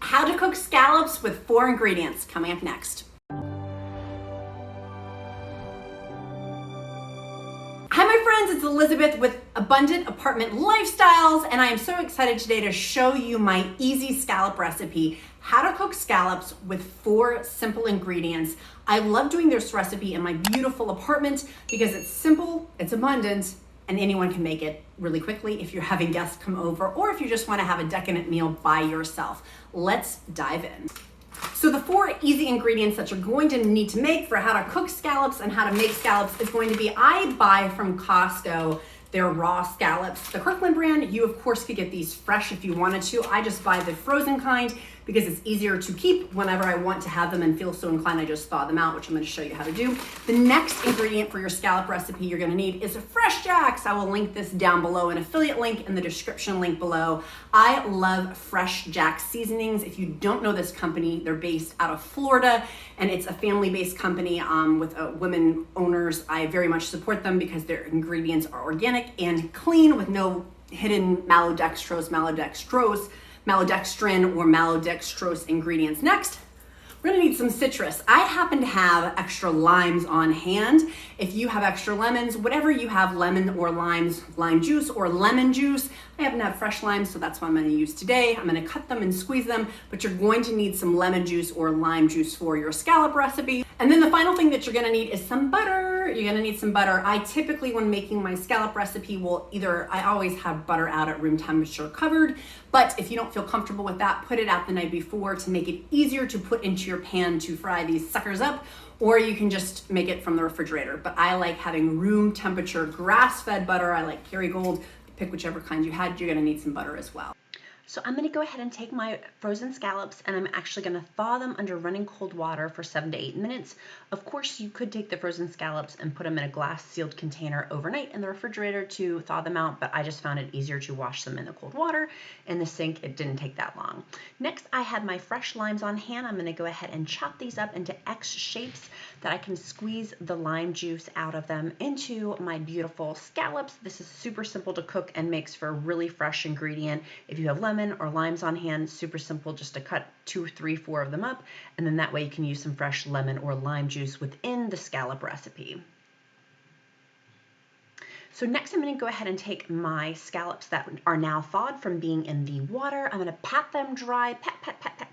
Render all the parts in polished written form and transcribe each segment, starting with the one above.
How to cook scallops with 4 ingredients, coming up next. Hi my friends, it's Elizabeth with Abundant Apartment Lifestyles, and I am so excited today to show you my easy scallop recipe, how to cook scallops with 4 simple ingredients. I love doing this recipe in my beautiful apartment because it's simple, it's abundant, and anyone can make it really quickly if you're having guests come over or if you just want to have a decadent meal by yourself. Let's dive in. So the 4 easy ingredients that you're going to need to make for how to cook scallops and how to make scallops is going to be, I buy from Costco their raw scallops, the Kirkland brand. You of course could get these fresh if you wanted to. I just buy the frozen kind because it's easier to keep whenever I want to have them and feel so inclined. I just thaw them out, which I'm going to show you how to do. The next ingredient for your scallop recipe you're going to need is a FreshJax. I will link this down below, an affiliate link in the description link below. I love FreshJax seasonings. If you don't know this company, they're based out of Florida and it's a family-based company with women owners. I very much support them because their ingredients are organic and clean with no hidden maltodextrin or maltodextrose ingredients. Next, we're gonna need some citrus. I happen to have extra limes on hand. If you have extra lemons, whatever you have, lemon or limes, lime juice or lemon juice. I happen to have fresh limes, so that's what I'm gonna use today. I'm gonna cut them and squeeze them, but you're going to need some lemon juice or lime juice for your scallop recipe. And then the final thing that you're gonna need is some butter. You're gonna need some butter. I typically, when making my scallop recipe, I always have butter out at room temperature covered, but if you don't feel comfortable with that, put it out the night before to make it easier to put into your pan to fry these suckers up, or you can just make it from the refrigerator. But I like having room temperature grass-fed butter. I like Kerrygold. Pick whichever kind you had. You're gonna need some butter as well. So I'm gonna go ahead and take my frozen scallops and I'm actually gonna thaw them under running cold water for 7 to 8 minutes. Of course, you could take the frozen scallops and put them in a glass sealed container overnight in the refrigerator to thaw them out, but I just found it easier to wash them in the cold water. In the sink, it didn't take that long. Next, I had my fresh limes on hand. I'm gonna go ahead and chop these up into X shapes that I can squeeze the lime juice out of them into my beautiful scallops. This is super simple to cook and makes for a really fresh ingredient. If you have lemon or limes on hand, super simple just to cut 2, 3, 4 of them up, and then that way you can use some fresh lemon or lime juice within the scallop recipe. So next I'm going to go ahead and take my scallops that are now thawed from being in the water. I'm going to pat them dry,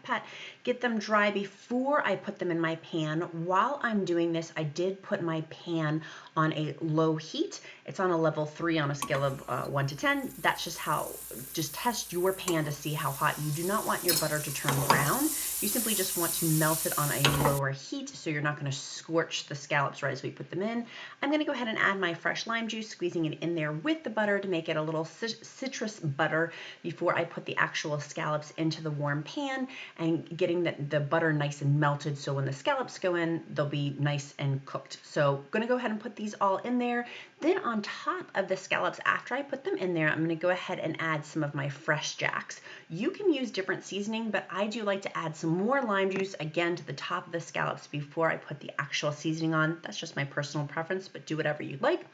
pat, get them dry before I put them in my pan. While I'm doing this, I did put my pan on a low heat. It's on a level 3 on a scale of 1 to 10. That's just test your pan to see how hot. You do not want your butter to turn brown. You simply just want to melt it on a lower heat so you're not going to scorch the scallops right as we put them in. I'm going to go ahead and add my fresh lime juice, squeezing it in there with the butter to make it a little citrus butter before I put the actual scallops into the warm pan, and getting the butter nice and melted so when the scallops go in, they'll be nice and cooked. So I'm going to go ahead and put these all in there. Then on top of the scallops, after I put them in there, I'm going to go ahead and add some of my FreshJax. You can use different seasoning, but I do like to add some more lime juice again to the top of the scallops before I put the actual seasoning on. That's just my personal preference, but do whatever you'd like.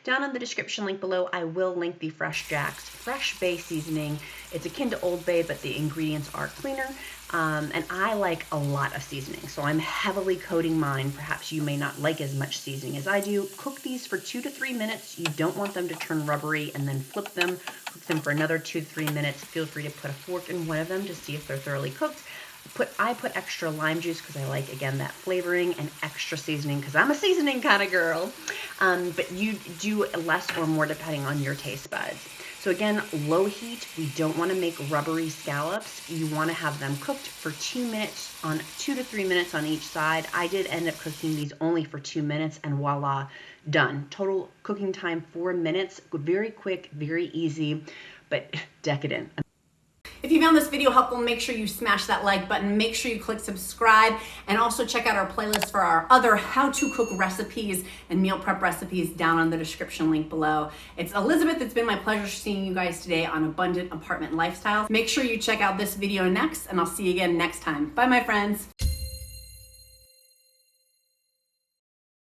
Down in the description link below, I will link the FreshJax Fresh Bay seasoning. It's akin to Old Bay, but the ingredients are cleaner. And I like a lot of seasoning, so I'm heavily coating mine. Perhaps you may not like as much seasoning as I do. Cook these for 2 to 3 minutes. You don't want them to turn rubbery, and then flip them. Cook them for another 2 to 3 minutes. Feel free to put a fork in one of them to see if they're thoroughly cooked. I put extra lime juice because I like, again, that flavoring, and extra seasoning because I'm a seasoning kind of girl. But you do less or more depending on your taste buds. So again, low heat. We don't want to make rubbery scallops. You want to have them cooked for 2 minutes, on 2 to 3 minutes on each side. I did end up cooking these only for 2 minutes, and voila, done. Total cooking time 4 minutes. Very quick, very easy, but decadent. If you found this video helpful, make sure you smash that like button. Make sure you click subscribe, and also check out our playlist for our other how to cook recipes and meal prep recipes down on the description link below. It's Elizabeth. It's been my pleasure seeing you guys today on Abundant Apartment Lifestyles. Make sure you check out this video next, and I'll see you again next time. Bye, my friends.